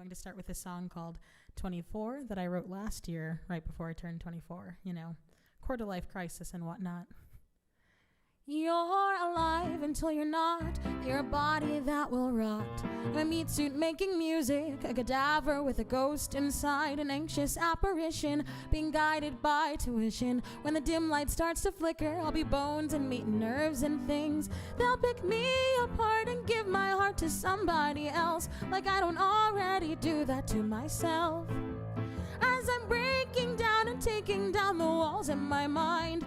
going to start with a song called 24 that I wrote last year, right before I turned 24, quarter life crisis and whatnot. You're alive until you're not. You're a body that will rot. A meat suit making music, a cadaver with a ghost inside, an anxious apparition being guided by tuition. When the dim light starts to flicker, I'll be bones and meat and nerves and things. They'll pick me apart and give my heart to somebody else, like I don't already do that to myself. As I'm breaking down and taking down the walls in my mind,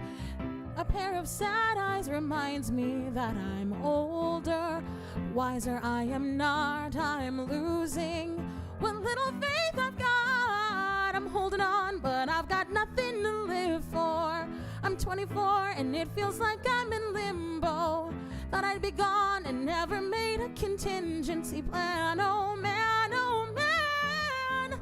a pair of sad eyes reminds me that I'm older. Wiser I am not, I'm losing what little faith I've got. I'm holding on, but I've got nothing to live for. I'm 24 and it feels like I'm in limbo. Thought I'd be gone and never made a contingency plan. Oh man, oh man.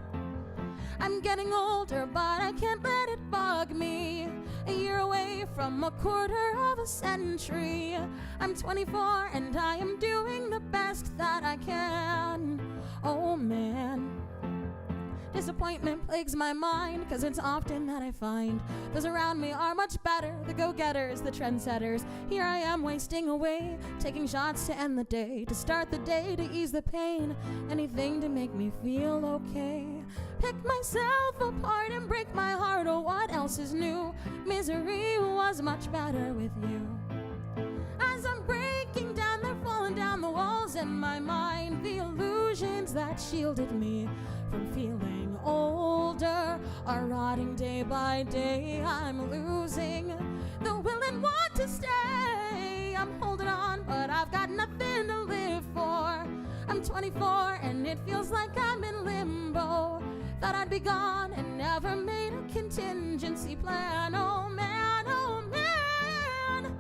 I'm getting older, but I can't let it bug me. A year away from a quarter of a century. I'm 24 and I am doing the best that I can. Oh man. Disappointment plagues my mind, cause it's often that I find those around me are much better, the go-getters, the trendsetters. Here I am wasting away, taking shots to end the day, to start the day, to ease the pain, anything to make me feel okay. Pick myself apart and break my heart, oh what else is new? Misery was much better with you. As I'm breaking down, they're falling down the walls in my mind. The illusions that shielded me from feeling older are rotting day by day. I'm losing the will and want to stay. I'm holding on, but I've got nothing to live for. I'm 24 and it feels like I'm in limbo. Thought I'd be gone and never made a contingency plan. Oh man, oh man.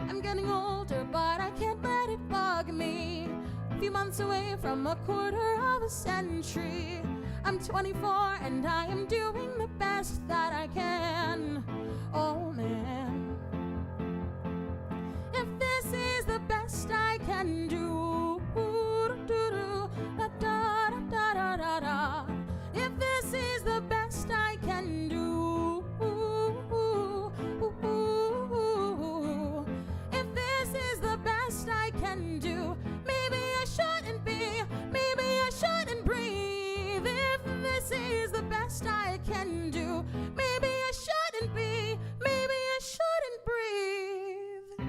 I'm getting older, but I can't let it bug me. A few months away from a quarter of a century. I'm 24 and I am doing the best that I can. Oh man. If this is the best I can do, if this is the best I can do, if this is the best I can do, maybe I shouldn't be, maybe I shouldn't breathe. If this is the best I can do, maybe I shouldn't be, maybe I shouldn't breathe.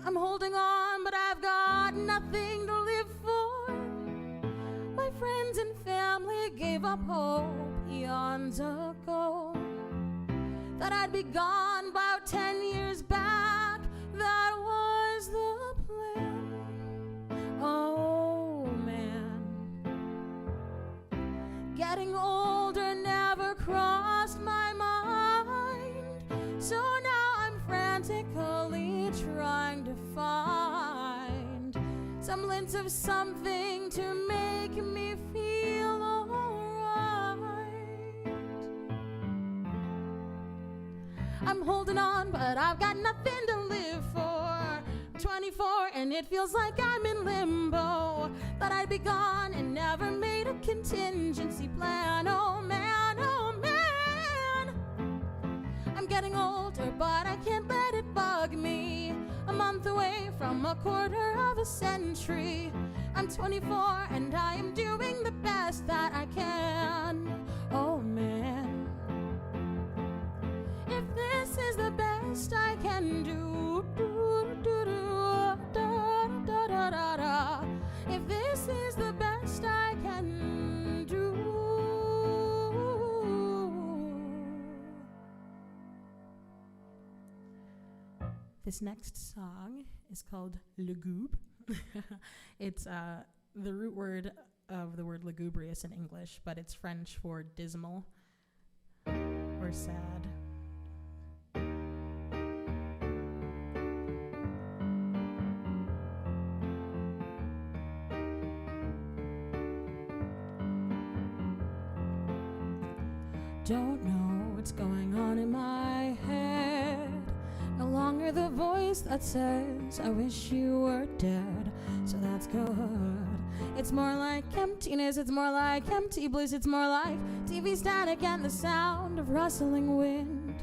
I'm holding on, but I've got nothing to live for. My friends and family gave up hope eons ago. Thought I'd be gone about 10 years back. That was the plan. Oh man. Getting older never crossed my mind. So now I'm frantically trying to find semblance of something to make me feel alright. I'm holding on, but I've got nothing to live for. 24 and it feels like I'm in limbo. Thought I'd be gone and never made a contingency plan. Oh man, oh man. I'm getting older, but I can't let it bug me. A month away from a quarter of a century. I'm 24 and I am doing the best that I can. Oh man. If this is the best I can do, if this is the best I can do. This next song is called Lugubre. It's the root word of the word lugubrious in English, but it's French for dismal or sad. Don't know what's going on in my head. No longer the voice that says, I wish you were dead, so that's good. It's more like emptiness, it's more like empty bliss, it's more like TV static and the sound of rustling wind.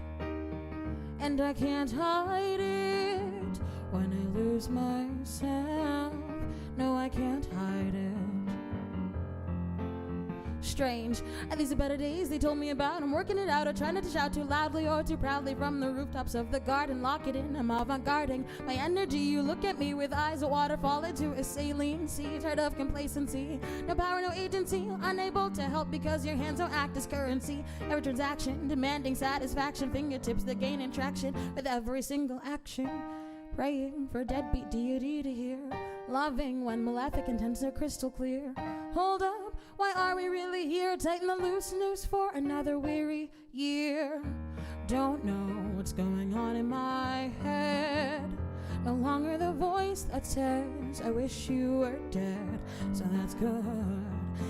And I can't hide it when I lose myself. No, I can't hide it. Strange, these are better days they told me about. I'm working it out, I try not to shout too loudly or too proudly from the rooftops of the garden. Lock it in, I'm avant-garding my energy. You look at me with eyes of waterfall into a saline sea. Tired of complacency, no power, no agency. Unable to help because your hands don't act as currency. Every transaction demanding satisfaction. Fingertips that gain in traction with every single action. Praying for a deadbeat deity to hear. Loving when malefic intents are crystal clear. Hold up, why are we really here? Tighten the loose noose for another weary year. Don't know what's going on in my head. No longer the voice that says, I wish you were dead, so that's good.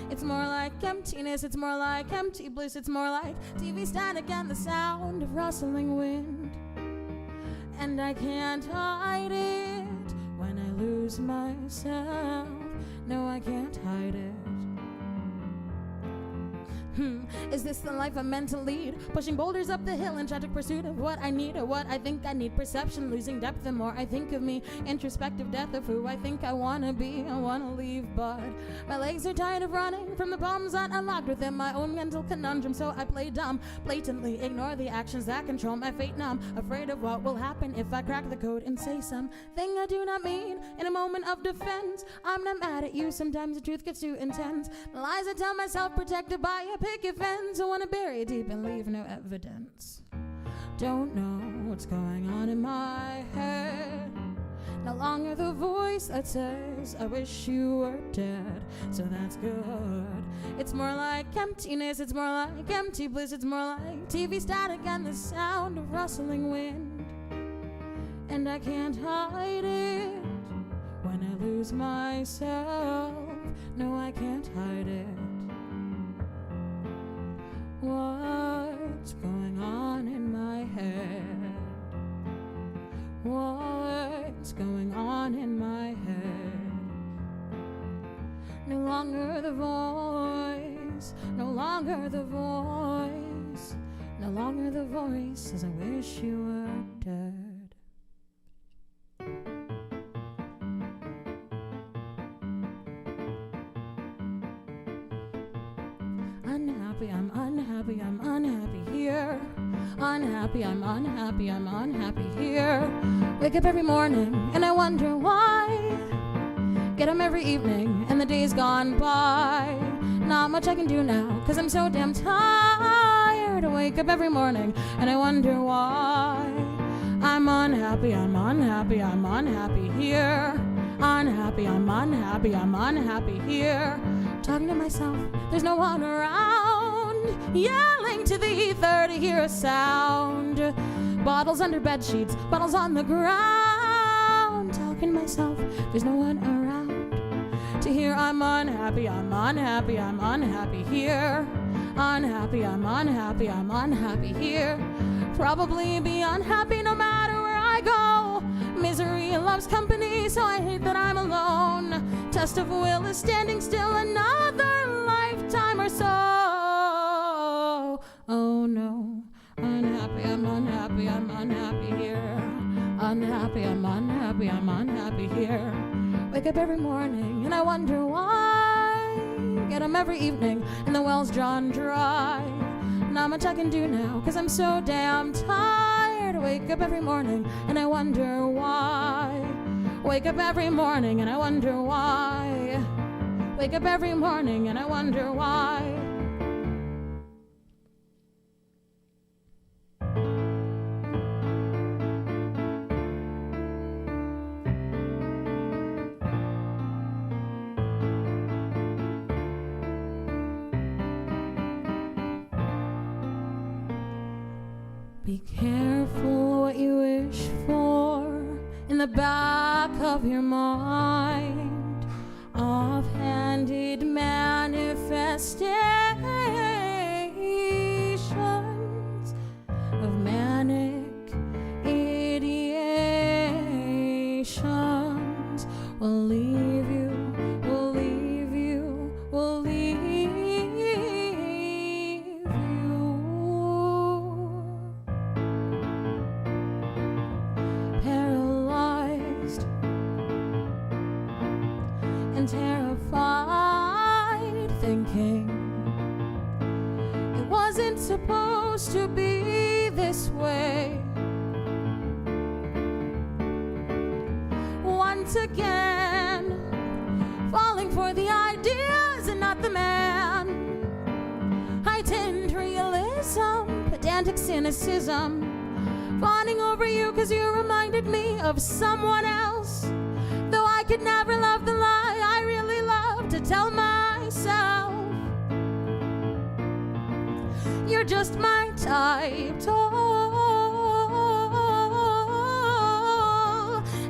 It's more like emptiness, it's more like empty bliss, it's more like TV static and the sound of rustling wind. And I can't hide it when I lose myself. No, I can't hide it. Is this the life I'm meant to lead? Pushing boulders up the hill in tragic pursuit of what I need or what I think I need. Perception losing depth the more I think of me. Introspective death of who I think I wanna be. I wanna leave, but my legs are tired of running from the problems that unlocked within my own mental conundrum. So I play dumb, blatantly ignore the actions that control my fate numb. Afraid of what will happen if I crack the code and say something I do not mean. In a moment of defense, I'm not mad at you. Sometimes the truth gets too intense. The lies I tell myself protected by a picket fence. I want to bury it deep and leave no evidence. Don't know what's going on in my head. No longer the voice that says, I wish you were dead, so that's good. It's more like emptiness, it's more like empty bliss, it's more like TV static and the sound of rustling wind. And I can't hide it when I lose myself. No, I can't hide it. What's going on in my head? What's going on in my head? No longer the voice, no longer the voice, no longer the voice says I wish you were dead. Unhappy, I'm unhappy, I'm unhappy here. Unhappy, I'm unhappy, I'm unhappy here. Wake up every morning and I wonder why. Get up every evening and the day's gone by. Not much I can do now, cause I'm so damn tired. I wake up every morning and I wonder why. I'm unhappy, I'm unhappy, I'm unhappy here. Unhappy, I'm unhappy, I'm unhappy here. Talking to myself, there's no one around. Yelling to the ether to hear a sound. Bottles under bed sheets, bottles on the ground. Talking to myself, there's no one around to hear I'm unhappy, I'm unhappy, I'm unhappy here. Unhappy, I'm unhappy, I'm unhappy here. Probably be unhappy no matter where I go. Misery loves company, so I hate that I'm alone. Test of will is standing still another lifetime or so. Oh no, unhappy, I'm unhappy, I'm unhappy here. Unhappy, I'm unhappy, I'm unhappy here. Wake up every morning and I wonder why. Get 'em every evening and the well's drawn dry. Not much I can do now, cause I'm so damn tired. Wake up every morning and I wonder why. Wake up every morning and I wonder why. Wake up every morning and I wonder why. Be careful what you wish for in the back of your mind. Off-handed manifestations of manic idiocy. to be this way. Once again, falling for the ideas and not the man. Heightened realism, pedantic cynicism, fawning over you 'cause you reminded me of someone else. Though I could never love the lie I really love to tell myself. You're just my type, tall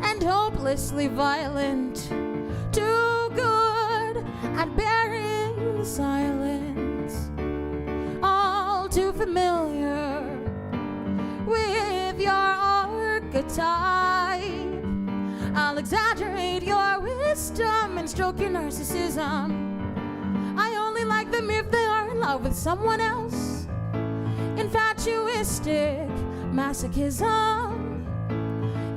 and hopelessly violent, too good at bearing silence, all too familiar with your archetype. I'll exaggerate your wisdom and stroke your narcissism. I only like them if they are in love with someone else. Infatuistic masochism,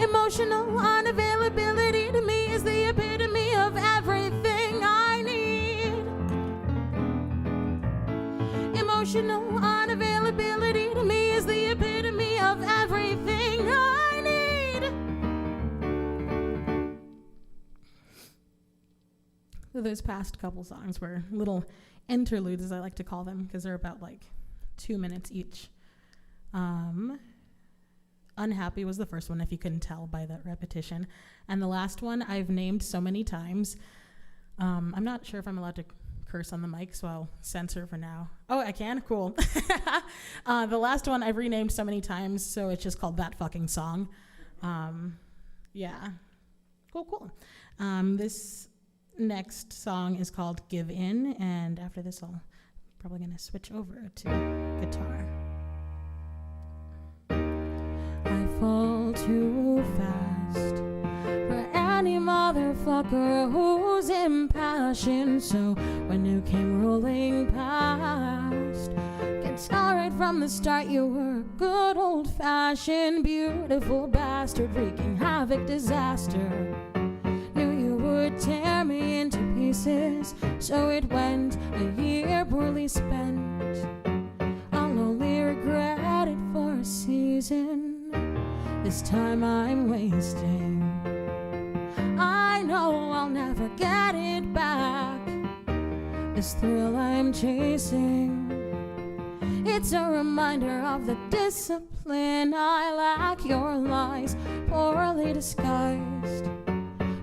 emotional unavailability to me is the epitome of everything I need. Emotional unavailability to me is the epitome of everything I need. So those past couple songs were little interludes, as I like to call them, because they're about like 2 minutes each. Unhappy was the first one, if you couldn't tell by that repetition. And the last one I've named so many times. I'm not sure if I'm allowed to curse on the mic, so I'll censor for now. Oh, I can? Cool. The last one I've renamed so many times, so it's just called That Fucking Song. Yeah. Cool. This next song is called Give In, and after this I'll probably gonna switch over to guitar. I fall too fast for any motherfucker who's impassioned. So when you came rolling past, can tell right from the start you were a good old-fashioned beautiful bastard wreaking havoc disaster. Knew you would tear me into pieces, so it went a year poorly spent. I'll only regret it for a season. This time I'm wasting. I know I'll never get it back. This thrill I'm chasing, it's a reminder of the discipline I lack. Your lies poorly disguised,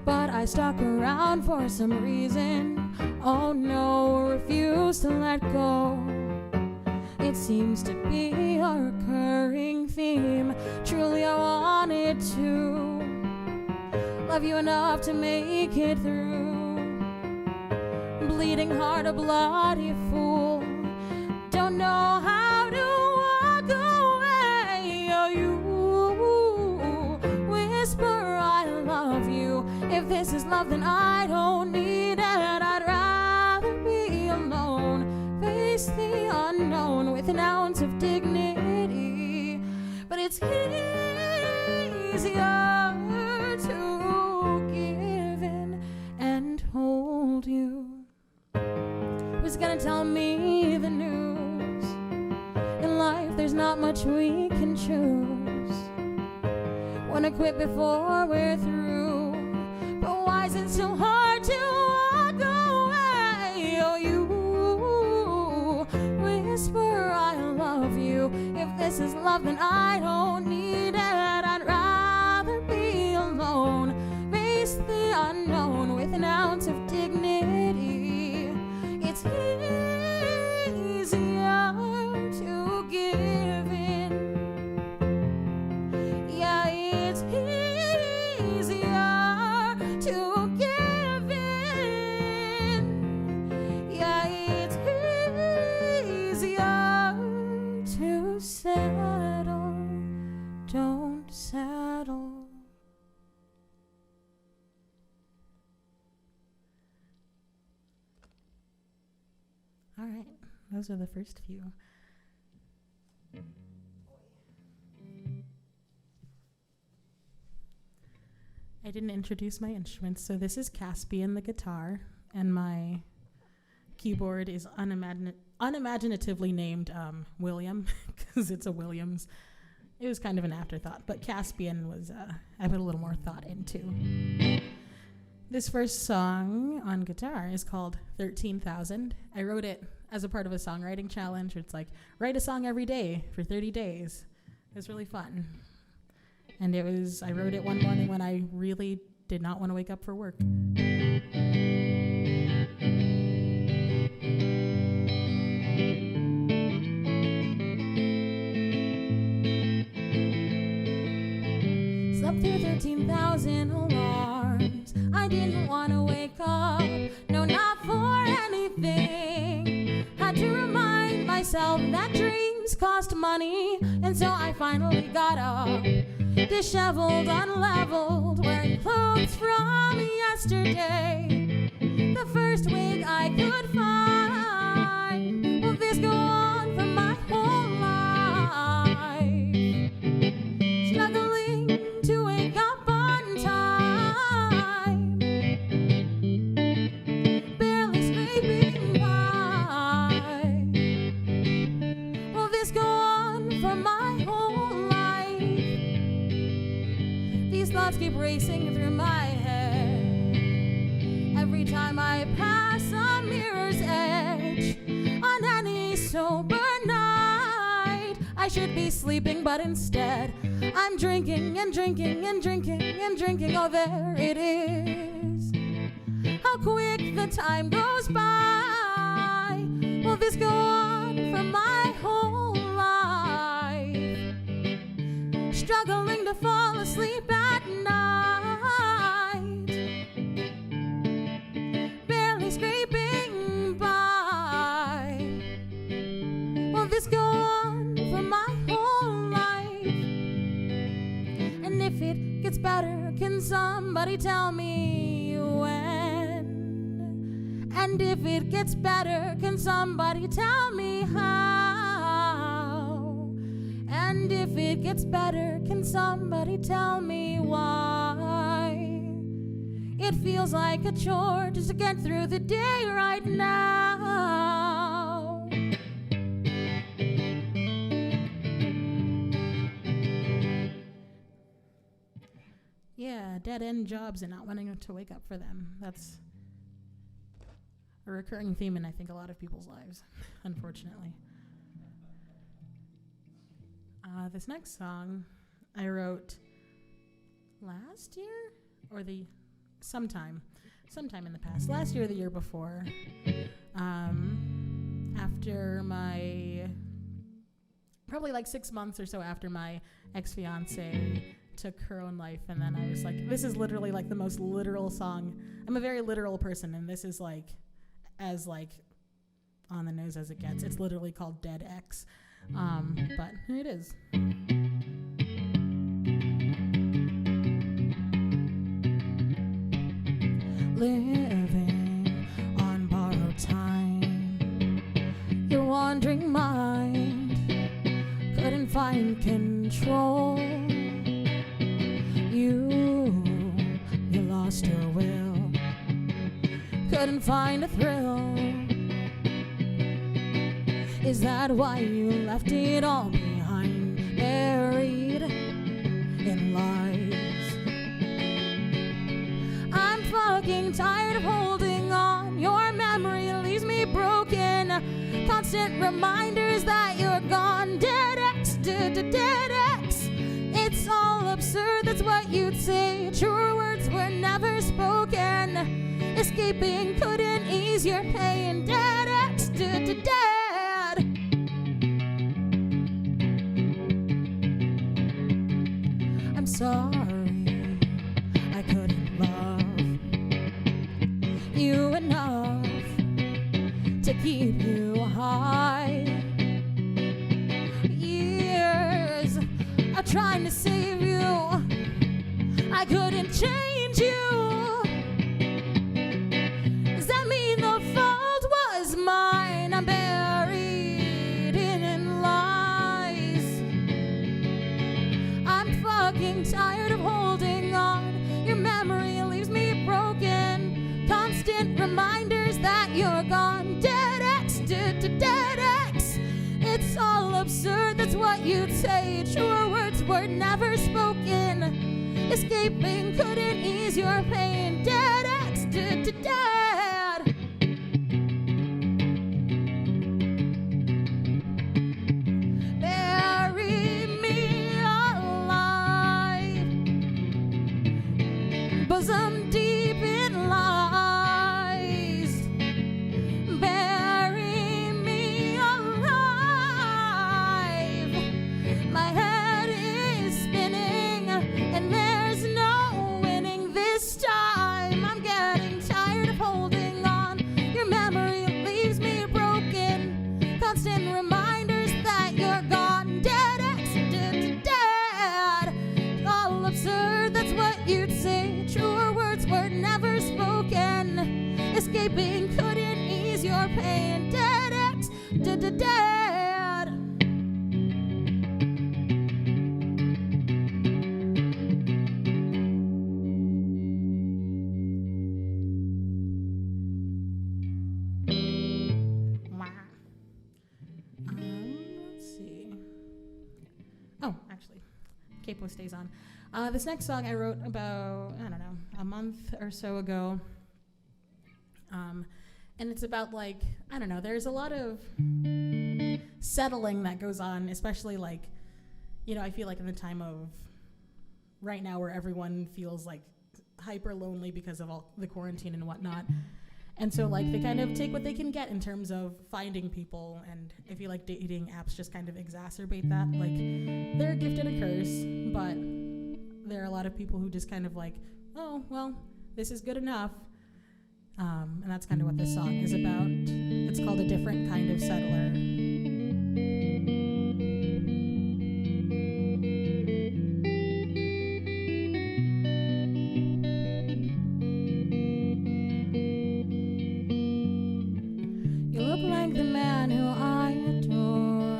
but I stuck around for some reason. Oh no, refuse to let go. It seems to be a recurring theme. Truly I wanted to love you enough to make it through. Bleeding heart, a bloody fool. Don't know how to walk away. Oh, you whisper I love you. If this is love, then I don't need it. I'd rather be alone, face the unknown with an ounce of dignity. But it's easier to give in and hold you. Who's gonna tell me the news? In life there's not much we can choose. Wanna quit before we're through, but why is it so hard to walk away? Oh, you whisper I love you. If this is love, then I don't need it. I'd rather be alone, face the unknown with an ounce of dignity. It's easier to give in. Yeah, it's easier to give in. Yeah, it's easier to settle. Don't settle. All right, those are the first few. I didn't introduce my instruments, so this is Caspian, the guitar, and my keyboard is unimaginatively named William, because it's a Williams. It was kind of an afterthought, but Caspian was, I put a little more thought into. This first song on guitar is called 13,000. I wrote it as a part of a songwriting challenge. It's like, write a song every day for 30 days. It was really fun. And I wrote it one morning when I really did not want to wake up for work. Slept through 13,000 alarms. I didn't want to wake up, no, not for anything. Had to remind myself that dreams cost money, and so I finally got up, disheveled, unleveled, wearing clothes from yesterday. The first wig I could find. Will this go on for my whole life? Struggling to wake up on time, barely scraping by. Will this go on for my whole life? These thoughts keep racing through my head every time I pass a mirror's edge. On any sober night, I should be sleeping, but instead I'm drinking and drinking and drinking and drinking. Oh, there it is. How quick the time goes by. Will this go on for my whole life? Struggling to fall asleep at night, barely scraping by. Will this go on for my whole life? And if it gets better, can somebody tell me when? And if it gets better, can somebody tell me how? And if it gets better, can somebody tell me why? It feels like a chore just to get through the day right now. Yeah, dead-end jobs and not wanting to wake up for them. That's a recurring theme in, I think, a lot of people's lives, unfortunately. This next song I wrote last year, or sometime in the past. Last year or the year before. After probably like 6 months or so after my ex-fiance took her own life, and then I was like, this is literally like the most literal song. I'm a very literal person, and this is like as like on the nose as it gets. It's literally called Dead X. But here it is. Living on borrowed time, your wandering mind couldn't find control. You lost your will, couldn't find a thrill. Is that why you left it all behind, buried in lies? I'm fucking tired of holding on. Your memory leaves me broken. Constant reminders that you're gone. Dead X, dead X. It's all absurd, that's what you'd say. Truer words were never spoken. Escaping couldn't ease your pain. Dead X, dead. I'm sorry, I couldn't love you enough to keep you high. Years of trying to save you, I couldn't change you. Does that mean the fault was mine? I'm buried in lies. I'm fucking tired of holding on. Your memory leaves me broken. Constant reminders that you're gone. Dead X, dead. what you'd say. Truer words were never spoken. Escaping couldn't ease your pain. Dead ex, dead. Bury me alive, bosom deep in lies. Bury me alive. My head is spinning and there's no winning this time. I'm getting tired of holding on. Your memory leaves me broken. Constant reminders that you're gone. Dead ex, dead. All absurd, that's what you'd say. Truer words were never spoken. Escaping couldn't ease your pain. Dead ex, dead. Let's see. Oh, actually, Capo stays on. This next song I wrote about, I don't know, a month or so ago. And it's about, like, I don't know, there's a lot of settling that goes on, especially, like, you know, I feel like in the time of right now where everyone feels like hyper lonely because of all the quarantine and whatnot. And so, like, they kind of take what they can get in terms of finding people, and I feel like dating apps just kind of exacerbate that. Like, they're a gift and a curse, but there are a lot of people who just kind of like, oh, well, this is good enough. And that's kind of what this song is about. It's called A Different Kind of Settler. You look like the man who I adore.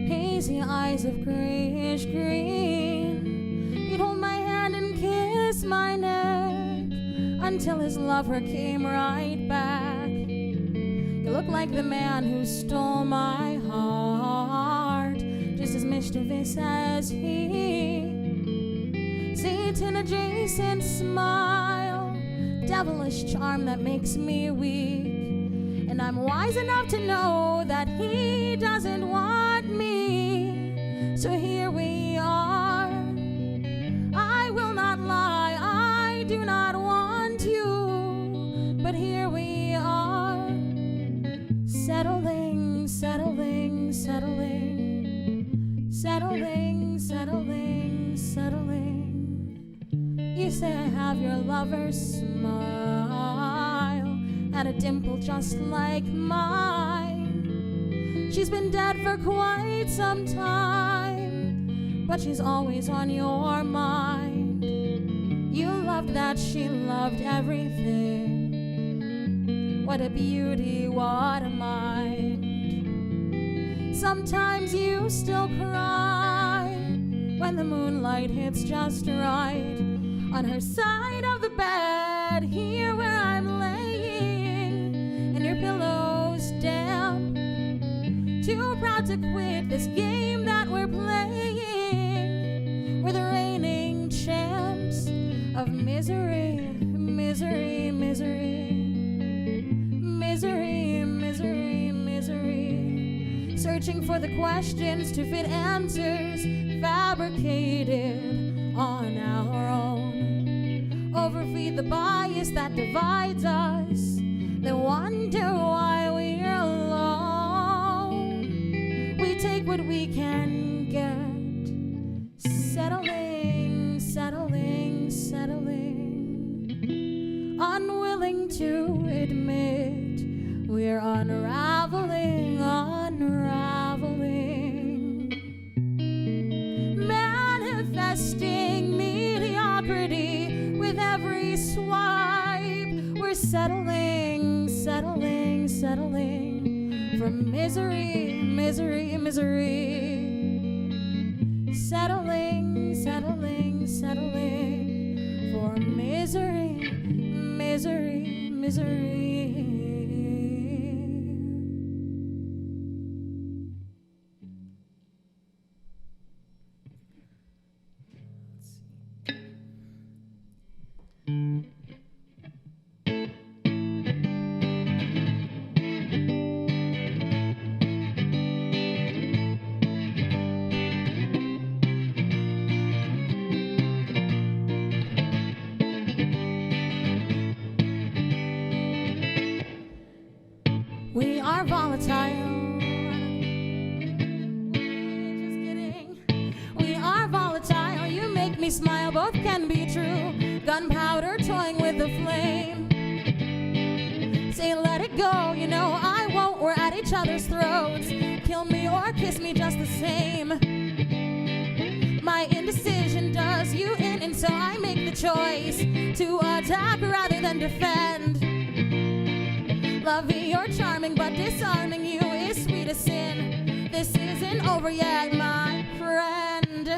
Hazy eyes of grayish green. You'd hold my hand and kiss my neck until his lover came right back. You look like the man who stole my heart, just as mischievous as he. Satan adjacent smile, devilish charm that makes me weak. And I'm wise enough to know that he doesn't want me. So here we are. I will not lie, I do not want you, but here we are, settling, settling, settling, settling, settling, settling. You say I have your lover's smile and a dimple just like mine. She's been dead for quite some time, but she's always on your mind. You loved that she loved everything. What a beauty, what a mind. Sometimes you still cry when the moonlight hits just right. On her side of the bed, here where I'm laying, and your pillow's damp. Too proud to quit this game that we're playing. We're the reigning champs of misery, misery, misery, misery, misery, misery. Searching for the questions to fit answers fabricated on our own. Overfeed the bias that divides us, then wonder why we're alone. We take what we can get, settling, settling, settling, unwilling to admit we're unraveling, unraveling, manifesting mediocrity with every swipe. We're settling, settling, settling from misery, misery, misery. Settling, settling, settling for misery, misery, misery. smile, both can be true. Gunpowder toying with the flame. Say let it go, you know I won't. We're at each other's throats. Kill me or kiss me just the same. My indecision does you in, and so I make the choice to attack rather than defend. Lovey, you're charming, but disarming you is sweet as sin. This isn't over yet, my friend.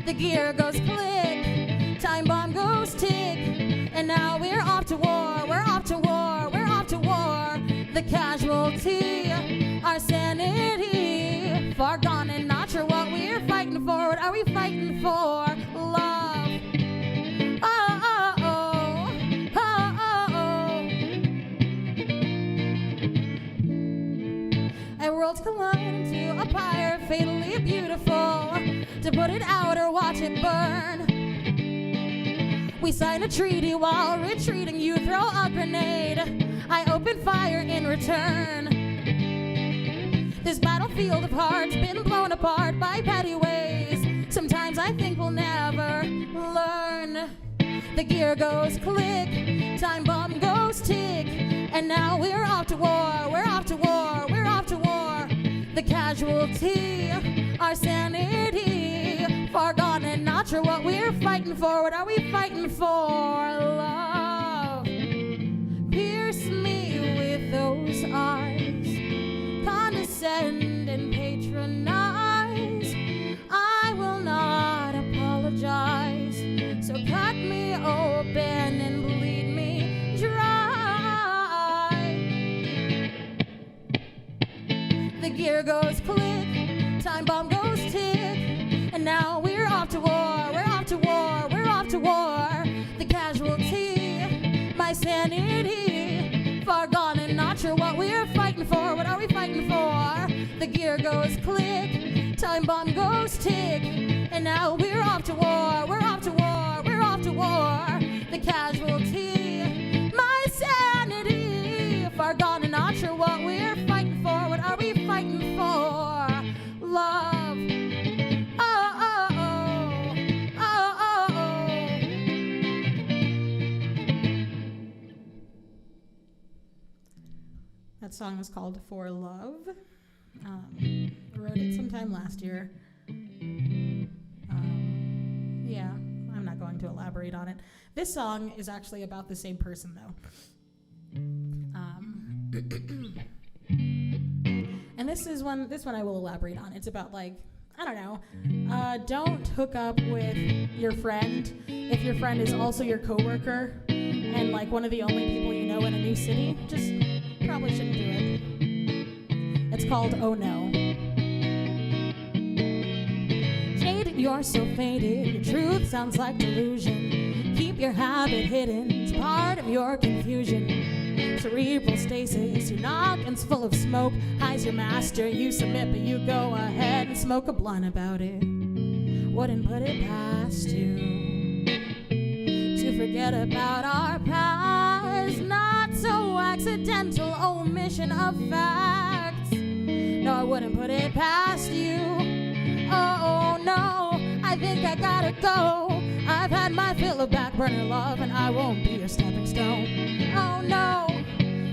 The gear goes click, time bomb goes tick, and now we're off to war, we're off to war, we're off to war. The casualty, our sanity, far gone and not sure what we're fighting for. What are we fighting for? Love. Oh, oh, oh, oh, oh, oh. And worlds collide into a pyre, fatally beautiful. To put it out or watch it burn. We sign a treaty while retreating. You throw a grenade, I open fire in return. This battlefield of hearts been blown apart by petty ways. Sometimes I think we'll never learn. The gear goes click, time bomb goes tick, and now we're off to war, we're off to war, we're off to war. The casualty, our sanity, far gone and not sure what we're fighting for. What are we fighting for? Love. Pierce me with those eyes, condescend and patronize. I will not apologize, so cut me open and bleed me dry. The gear goes click, time bomb goes tick, and now we're off to war, we're off to war, we're off to war. The casualty, my sanity, far gone and not sure what we're fighting for. What are we fighting for? The gear goes click, time bomb goes tick, and now we're off to war, we're off to war, we're off to war. The casualty, my sanity, far gone and not sure what we're fighting for. What are we fighting for? Love. Oh, oh, oh, oh, oh, oh. That song is called For Love. I wrote it sometime last year. Yeah, I'm not going to elaborate on it. This song is actually about the same person, though. And this one I will elaborate on. It's about, like, I don't know. Don't hook up with your friend if your friend is also your coworker and, like, one of the only people you know in a new city. Just probably shouldn't do it. It's called Oh No. Jaded, you're so faded. Your truth sounds like delusion. Keep your habit hidden. It's part of your confusion. Cerebral stasis, your noggin's full of smoke. High's your master, you submit, but you go ahead and smoke a blunt about it. Wouldn't put it past you to forget about our past. Not so accidental omission of facts. No, I wouldn't put it past you. Oh, no, I think I gotta go. I've had my fill of back burner love, and I won't be your stepping stone. Oh, no,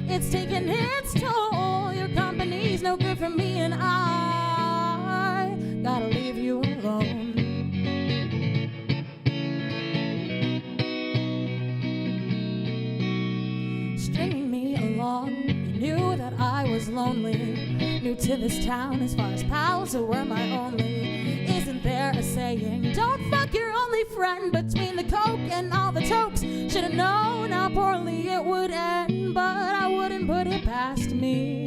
it's taking its toll. Your company's no good for me, and I gotta leave you alone. Stringing me along, you knew that I was lonely. New to this town as far as pals who were my only. Isn't there a saying, don't fuck your only friend? Between the coke and all the tokes, should've known how poorly it would end. But I wouldn't put it past me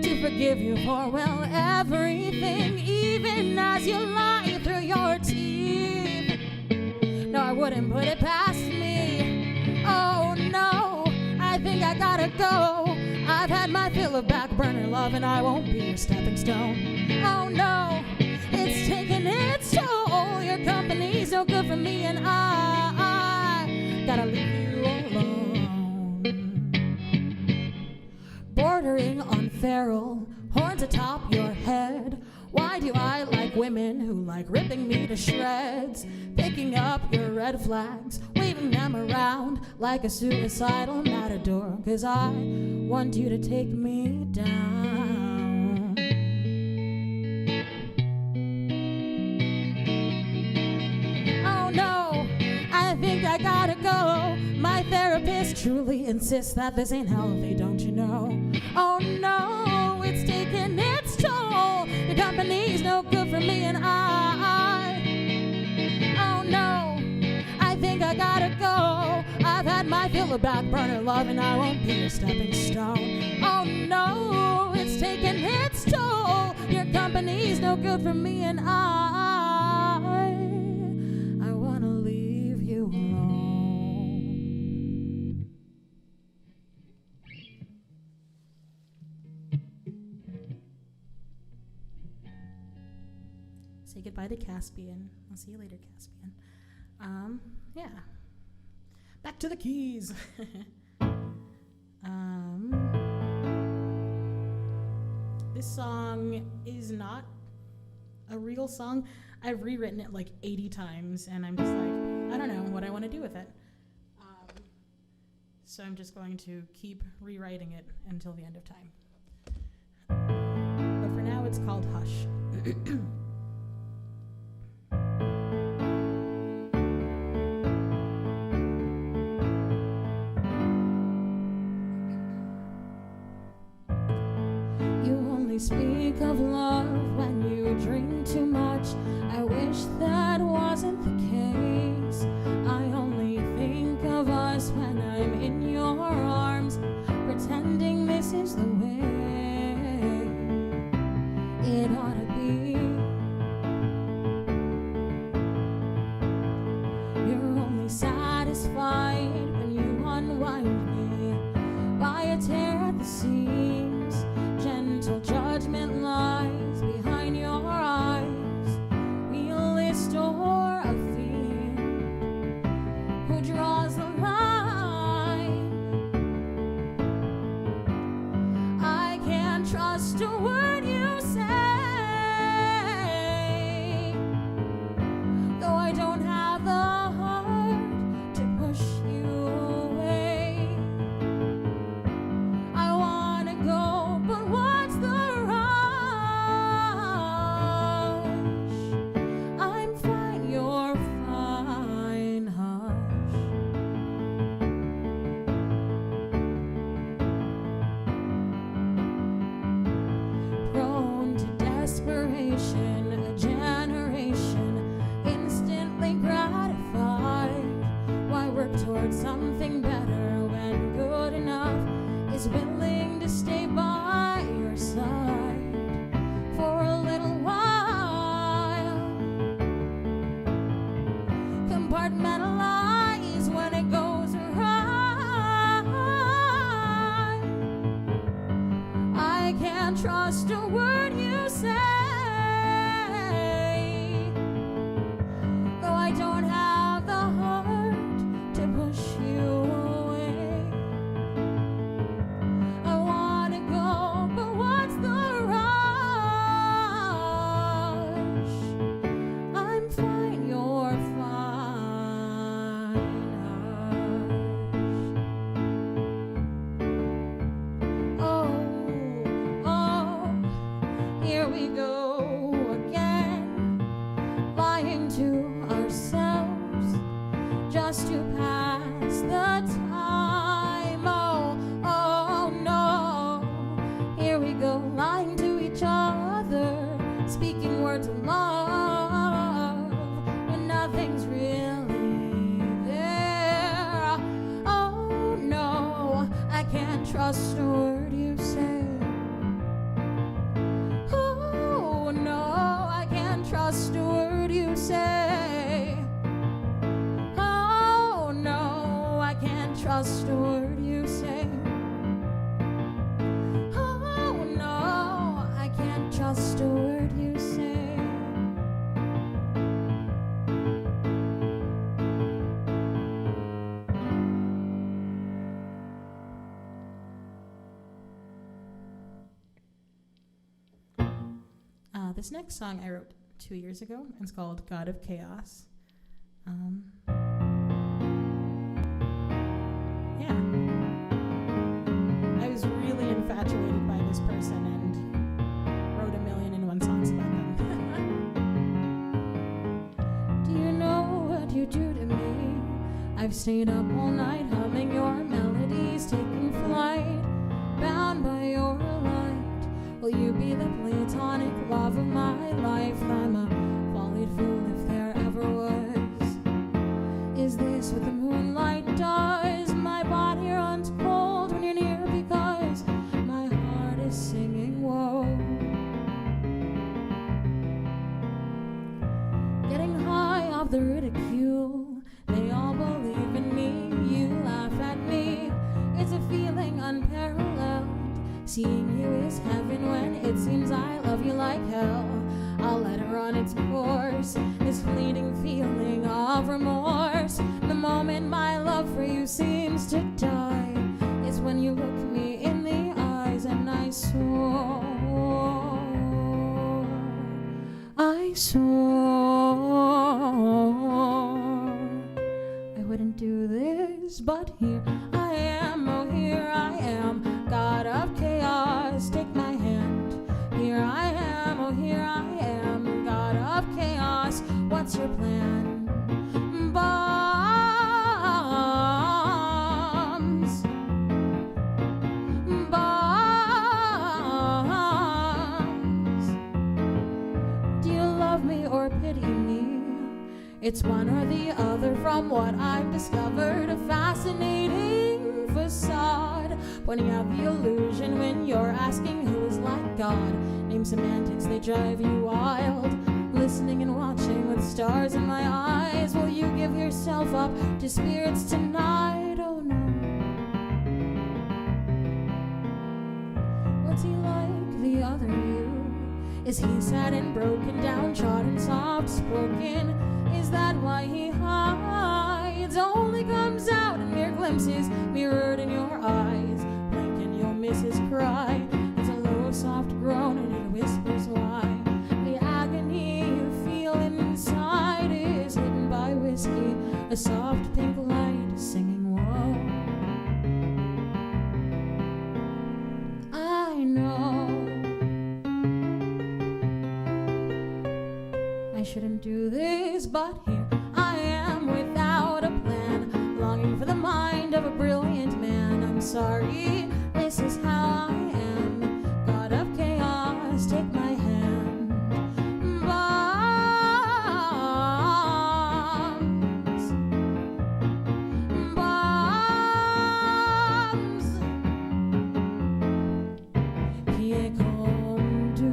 to forgive you for, well, everything, even as you lie through your teeth. No, I wouldn't put it past me. Oh no, I think I gotta go. I've had my fill of back burner love, and I won't be your stepping stone. Oh no, it's taking its toll. Your company's no good for me, and I gotta leave you alone. Bordering on feral, horns atop your head. Why you, I like women who like ripping me to shreds, picking up your red flags, waving them around like a suicidal matador, 'cause I want you to take me down. Oh no, I think I gotta go. My therapist truly insists that this ain't healthy, don't you know? Oh no, it's taking its toll. Your company's no good for me and I. Oh no, I think I gotta go. I've had my fill of back burner love and I won't be your stepping stone. Oh no, it's taking its toll. Your company's no good for me and I wanna leave you alone. Say goodbye to Caspian. I'll see you later, Caspian. Yeah. Back to the keys. This song is not a real song. I've rewritten it like 80 times, and I'm just like, I don't know what I want to do with it. So I'm just going to keep rewriting it until the end of time. But for now, it's called Hush. Speak of love when you drink too much. I wish that wasn't the case. I only think of us when I'm in your arms, pretending this is the way it ought to be. You're only satisfied when you unwind me by a tear at the seams. Gentle judgment lies behind your eyes, realist or a fiend who draws the line. I can't trust a word you say, though I don't have the heart to push you away. I wanna go, but what's the rush? I'm fine, you're fine, hush. Prone to desperation, a generation instantly gratified. Why work towards something better when good enough is willing to stay by your side for a little while? Compartmentalize when it goes awry. I can't trust a word you say, though I don't have the heart to push you away. I wanna go, but what's the rush? I'm fine, you're fine, hush. Oh, here we go again, lying to ourselves just to pass the time. Oh no, here we go, lying to each other, speaking words of love when nothing's really there. Oh no, I can't trust a word you say. Oh no, I can't trust a word you say. Oh no, I can't trust a word you say. Oh no, I can't trust a word you say. This next song I wrote 2 years ago. It's called God of Chaos. Yeah. I was really infatuated by this person and wrote 1,000,001 songs about them. Do you know what you do to me? I've stayed up all night humming your melodies, taking flight, bound by your light. Will you be the platonic love of my life? I'm a follied fool if there ever was. Is this what the moonlight does? My body runs cold when you're near because my heart is singing woe. Getting high off the ridicule, they all believe in me, you laugh at me. It's a feeling unparalleled. Seeing you is heaven when it seems I love you like hell. I'll let it run its course, this fleeting feeling of remorse. The moment my love for you seems to die is when you look me in the eyes and I swore I wouldn't do this, but here I am, oh here I am, God of chaos, take my hand. Here I am, oh here I am, God of chaos, what's your plan? Bombs, bombs. Do you love me or pity me? It's one or the other from what I've discovered. A fascinating facade, pointing out the illusion when you're asking who is like God. Name semantics, they drive you wild. Listening and watching with stars in my eyes. Will you give yourself up to spirits tonight? Oh no. What's he like, the other you? Is he sad and broken, downtrodden, soft-spoken? Is that why he hides? Only comes out in mere glimpses, mirrored in your eyes. Blink and you'll miss his cry. It's a low, soft groan and it whispers why. The agony you feel inside is hidden by whiskey, a soft pink light singing woe. I know I shouldn't do this, but here I am without a plan, longing for the mind of a brilliant man. I'm sorry, this is how I am, God of chaos, take my hand. Bombs, bombs. Qui est comme du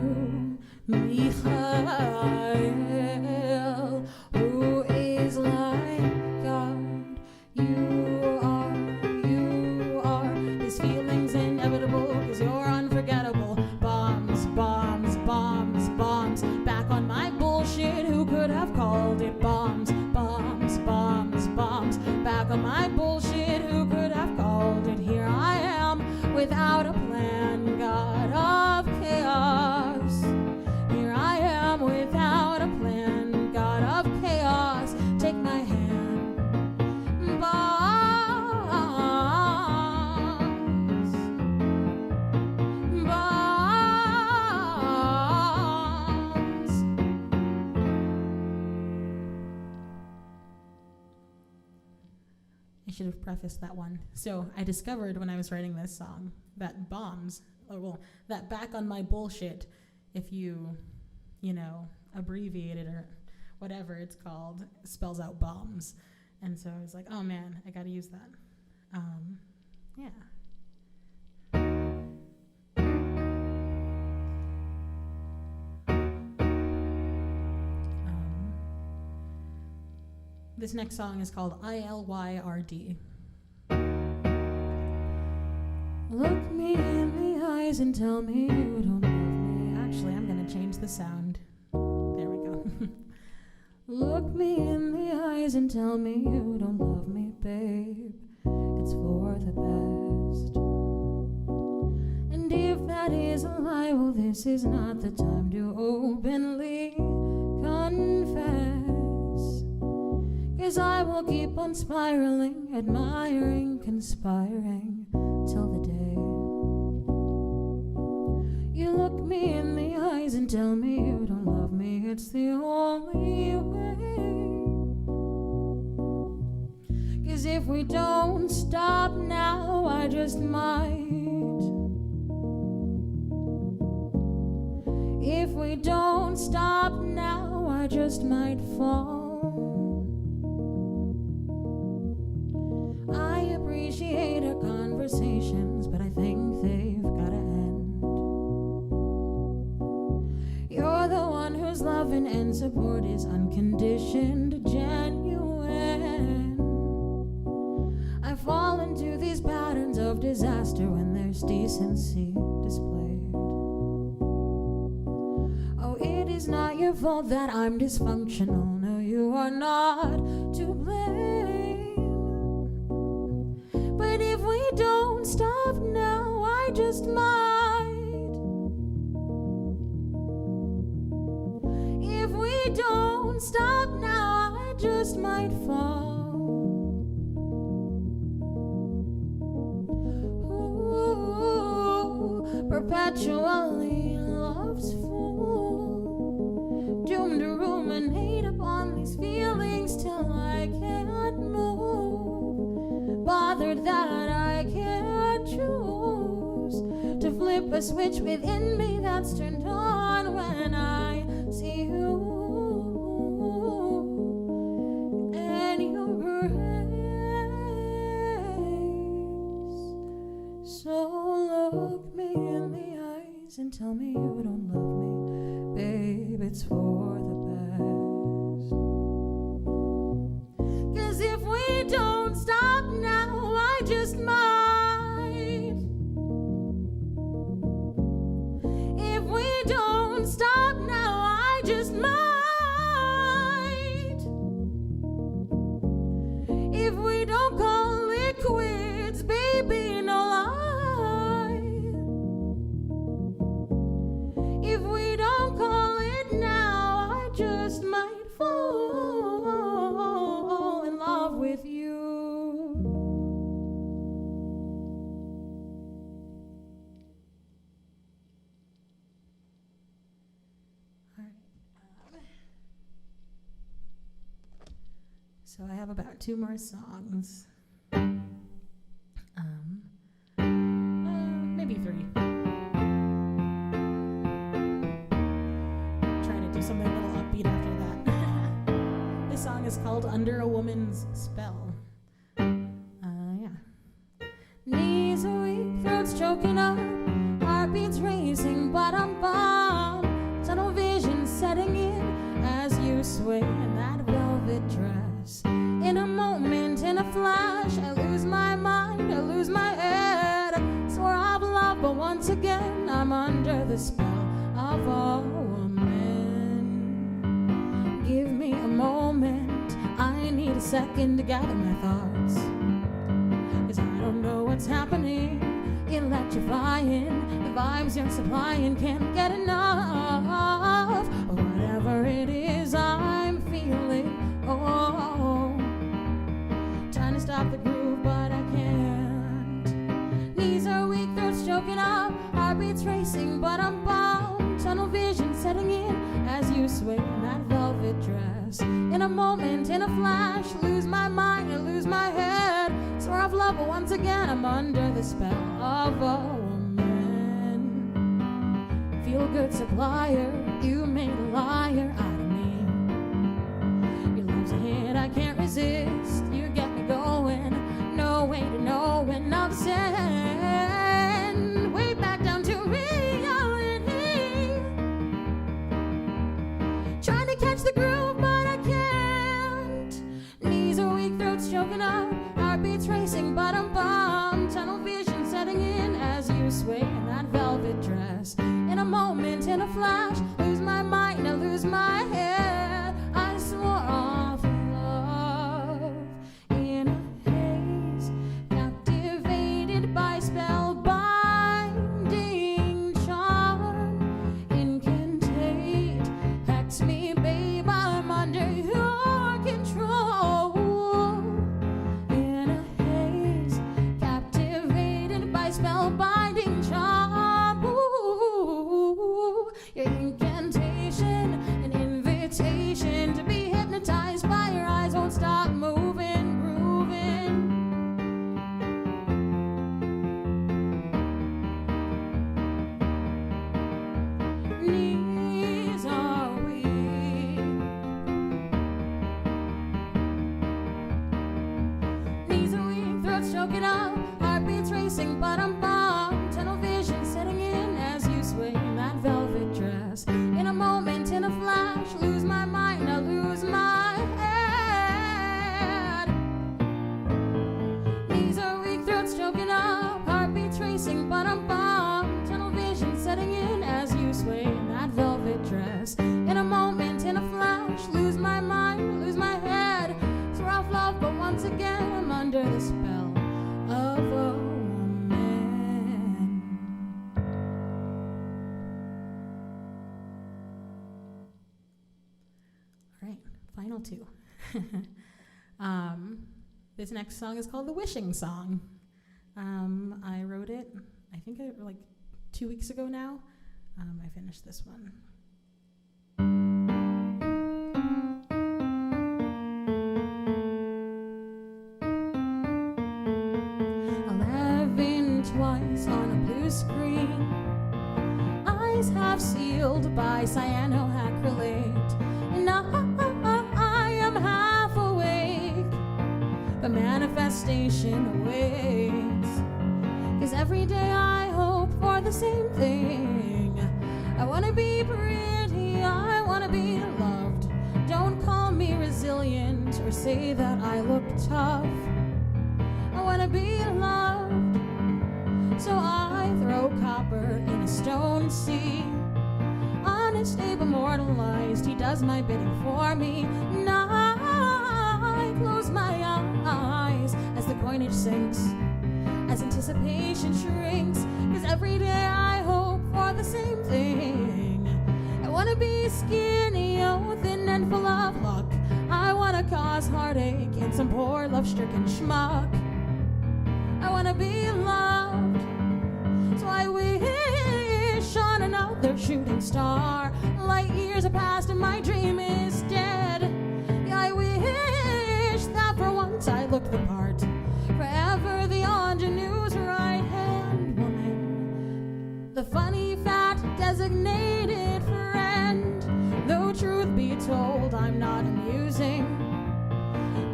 Michael, who is like God. You are. His feelings inevitable, cause you're unforgettable. Bombs, bombs, bombs, bombs. Back on my bullshit, who could have called it bombs? Bombs, bombs, bombs. Back on my bullshit, who could have called it? Here I am, without a plan, God of chaos. Here I am, without a plan, God of chaos, take my hand. Bombs, bombs. I should have prefaced that one. So I discovered when I was writing this song that bombs, that back on my bullshit, if you abbreviate it or whatever it's called, spells out bombs. And so I was like, oh man, I gotta use that. Yeah. This next song is called ILYRD. Look me in the eyes and tell me you don't love me. Actually, I'm gonna change the sound. There we go. Look me in the eyes and tell me you don't love me, babe. It's for the best. And if that is a lie, say, well, this is not the time to openly confess, 'cause I will keep on spiraling, admiring, conspiring, till the day you look me in the eyes and tell me you don't love me. It's the only way. 'Cause if we don't stop now, I just might. If we don't stop now, I just might fall. I appreciate our conversations, but I think they've gotta end. You're the one whose loving and support is unconditioned, genuine. I fall into these patterns of disaster when there's decency displayed. Oh, it is not your fault that I'm dysfunctional. No, you are not to blame. But if we don't stop now, I just might. If we don't stop now, I just might fall. Perpetually love's fool, doomed to ruminate upon these feelings till I can't move, bothered that I can't choose to flip a switch within me that's turned on when I see you and your grace. So look me in the eyes and tell me you don't love me, babe, it's for the best. 'Cause if we don't stop now, I just might. If we don't stop now, I just might. If we don't call it quits, baby, no lie. If we don't call it now, I just might fall in love with you. All right. So I have about 2 more songs. Maybe 3. Something a little upbeat after that. This song is called Under a Woman's Spell. Yeah. Knees are weak, throat's choking up, heartbeats racing, but I'm bummed. Tunnel vision setting in as you sway in that velvet dress. In a moment, in a flash, I lose my mind, I lose my head. Swore I've loved, but once again, I'm under the spell of a woman. Give me a moment, I need a second to gather my thoughts, 'cause I don't know what's happening, electrifying, the vibes you're supplying, can't get enough of whatever it is I'm feeling. Oh, trying to stop the groove, but I can't. Knees are weak, throat's choking up, heartbeats racing, but I'm bound. Tunnel vision setting in as you sway in that velvet dress. In a moment, in a flash, lose my mind, I lose my head. Swear I've loved, but once again I'm under the spell of a woman. Feel good supplier, you made a liar out of me. Your love's a hit I can't resist, you get me going, no way to know when I'll descend way back down to reality. Trying to catch the groove, but I can't. Knees are weak, throat's choking up, heartbeats racing, but I'm bummed. Tunnel vision setting in as you sway in that velvet dress. In a moment, in a flash, lose my mind, I lose my head. I swore off love in a haze, captivated by spellbinding charm. tracing, but I'm bummed. Tunnel vision setting in as you sway in that velvet dress. In a moment, in a flash, lose my mind, I lose my head. Knees are weak, throats choking up, heartbeat tracing, but I'm bummed. Tunnel vision setting in as you sway in that velvet dress. In a moment, in a flash, lose my mind, lose my head. It's rough love, but once again I'm under the spell of a woman. All right, final two. This next song is called The Wishing Song. I wrote it, I think like 2 weeks ago now. I finished this one. 11 twice on a blue screen, eyes half sealed by cyanoacrylate, and I am half awake, but manifestation awaits. 'Cause every day I hope for the same thing. I wanna be pretty, I wanna be loved. Don't call me resilient or say that I look tough. I wanna be loved, so I throw copper in a stone sea. Honest, Abe immortalized, he does my bidding for me. And I close my eyes as the coinage sinks, as anticipation shrinks. 'Cause every day I hope for the same thing. I wanna be skinny, oh, thin and full of luck. I wanna cause heartache in some poor love-stricken schmuck. I wanna be loved, so I wish on another shooting star. Light years have passed and my dream is dead. Yeah, I wish that for once I looked the part. Forever the ingenue's right-hand woman, the funny, fat, designated friend. Though truth be told, I'm not amusing.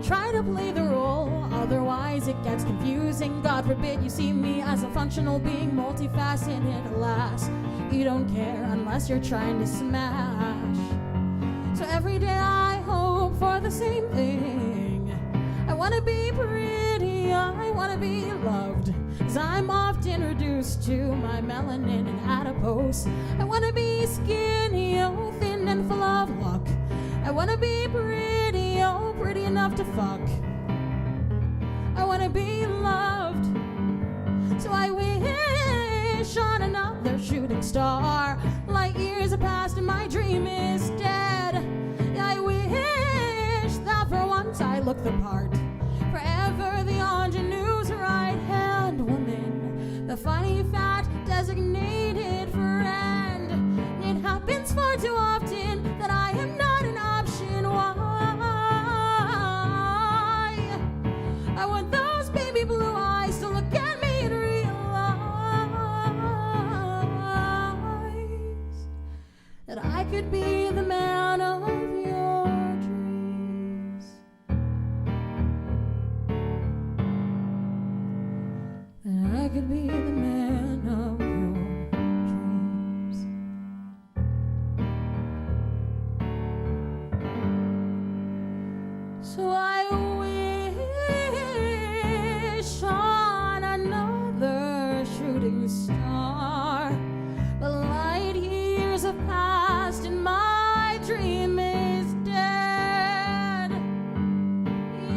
Try to play the role, otherwise it gets confusing. God forbid you see me as a functional being, multifaceted, alas. You don't care unless you're trying to smash. So every day I hope for the same thing. I wanna be pretty, I wanna be loved, 'cause I'm often reduced to my melanin and adipose. I wanna be skinny, oh, thin and full of luck. I wanna be pretty, oh, pretty enough to fuck. I wanna be loved, so I wish on another shooting star. Light years have passed and my dream is dead. Yeah, I wish that for once I look the part. Forever the ingenue's right-hand woman, the funny, fat, designated friend. It happens far too often that I am not an option. Why? I want those baby blue eyes to look at me and realize that I could be the man of your dreams. That I could be the man of your dreams. So I wish on another shooting star, but light years have passed and my dream is dead.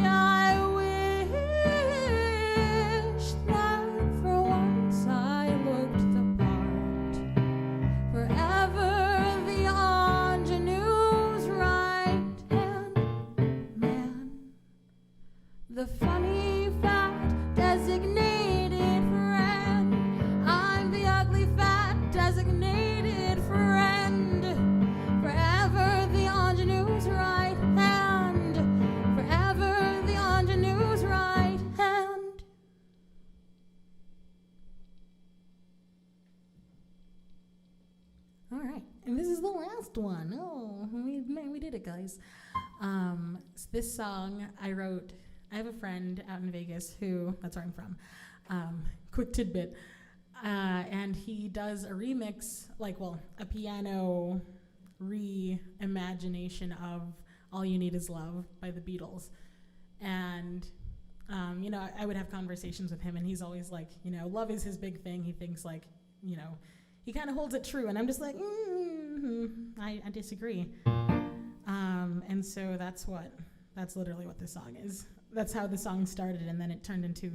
Yeah, I wish that for once I looked the part. Forever the ingenue's right-hand man, the funny, fat, designated friend. I'm the ugly, fat, designated friend. Forever the ingenue's right hand. Forever the ingenue's right hand. All right, and this is the last one. Oh, we did it, guys. This song I wrote. I have a friend out in Vegas who, that's where I'm from, quick tidbit. And he does a remix, a piano reimagination of All You Need Is Love by the Beatles. And, I would have conversations with him, and he's always like, love is his big thing. He thinks he kind of holds it true. And I'm just like, I disagree. And so that's literally what this song is. That's how the song started, and then it turned into,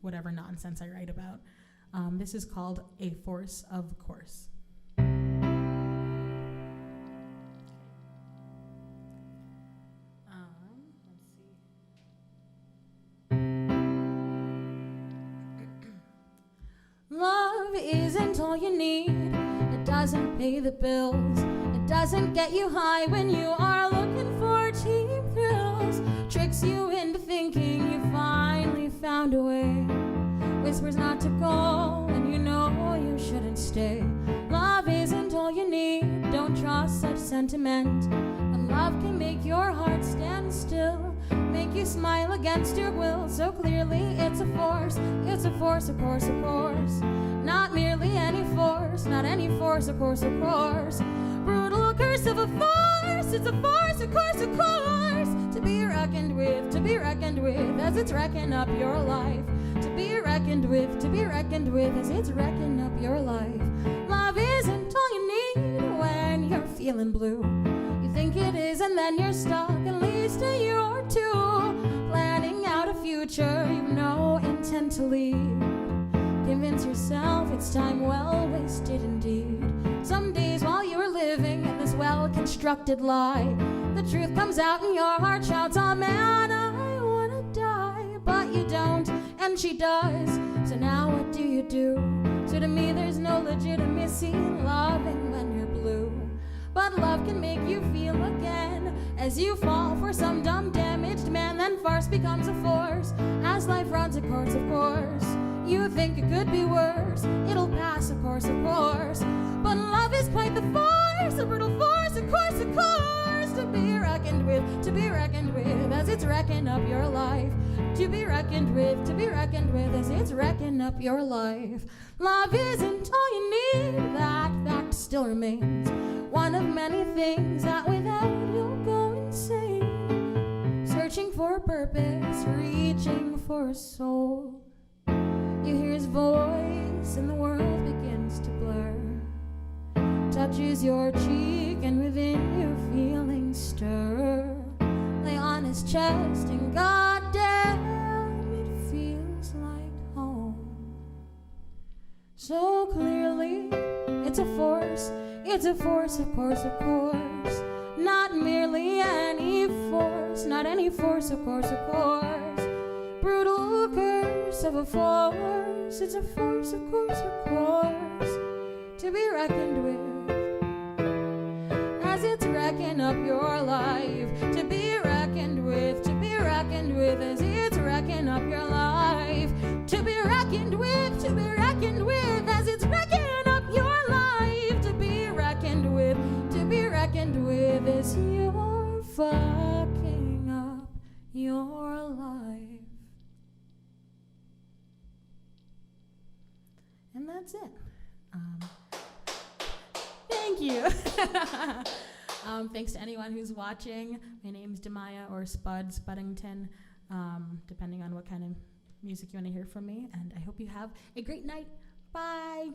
whatever nonsense I write about. This is called A Force of Course. Love isn't all you need. It doesn't pay the bills. It doesn't get you high when you are looking for cheap thrills. Tricks you into thinking you finally found a way. Whispers not to go when you know you shouldn't stay. Love isn't all you need. Don't trust such sentiment. But love can make your heart stand still, make you smile against your will. So clearly it's a force. It's a force, of course, of course. Not merely any force, not any force, of course, of course. Brutal curse of a force. It's a force, of course, of course. To be reckoned with, as it's wrecking up your life. To be reckoned with, as it's wrecking up your life. Love isn't all you need when you're feeling blue. You think it is, and then you're stuck at least a year or two, planning out a future you've no intent to lead. Convince yourself it's time well wasted indeed. Some days while you are living in this well-constructed lie, the truth comes out and your heart shouts, oh man, I wanna die. But you don't, and she does. So now what do you do? So to me there's no legitimacy in loving when you're blue. But love can make you feel again as you fall for some dumb damaged man. Then farce becomes a force as life runs a course, of course. You think it could be worse. It'll pass, of course, of course. But love is quite the force, a brutal force, of course, of course. To be reckoned with, as it's wrecking up your life. To be reckoned with, as it's wrecking up your life. Love isn't all you need, that fact still remains. One of many things that without you'll go insane. Searching for a purpose, reaching for a soul. You hear his voice and the world begins to blur. Touches your cheek and within you feelings stir. Lay on his chest and goddamn it feels like home. So clearly it's a force, of course, of course. Not merely any force, not any force, of course, of course. Brutal curse of a force. It's a force, of course, to be reckoned with as it's wrecking up your life. To be reckoned with as it's wrecking up your life. To be reckoned with as it's wrecking up your life. To be reckoned with as you're fucking up your life. And that's it. Thank you. Thanks to anyone who's watching. My name's Demaya or Spuddington, depending on what kind of music you want to hear from me. And I hope you have a great night. Bye.